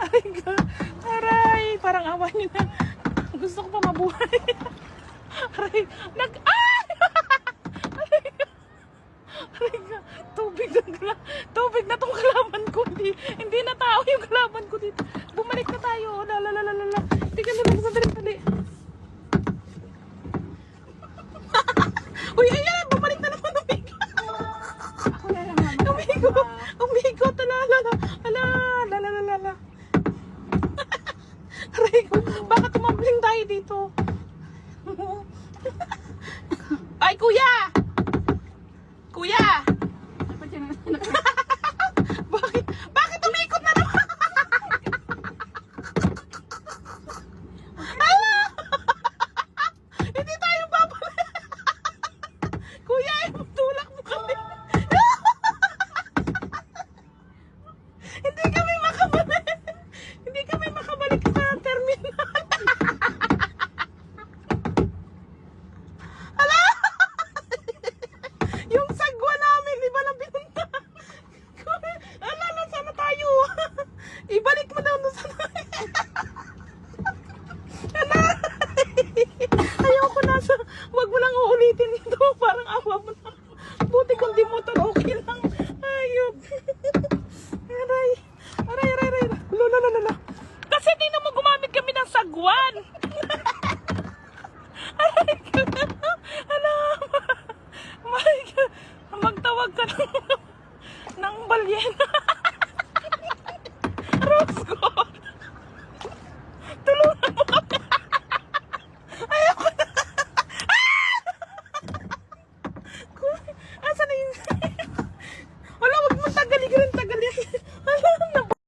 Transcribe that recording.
Aray ka. Aray. Parang awa niyo na. Gusto ko pa mabuhay. Aray. Ay! Aray ka. Aray ka. Tubig na tong kalaban ko. Hindi na tao yung kalaban ko dito. Bumalik na tayo. Lalalala. Tingnan na lang sa dali. Uy, ayan. Bumalik na naman. Umigo. Talalala. Lalalala. Aray ko. Baka tumambling tayo dito. Ay, kuya! Kuya! Bakit umikot na naman? Ala! Hindi tayo babalik. Kuya, tulak mo kami. Hindi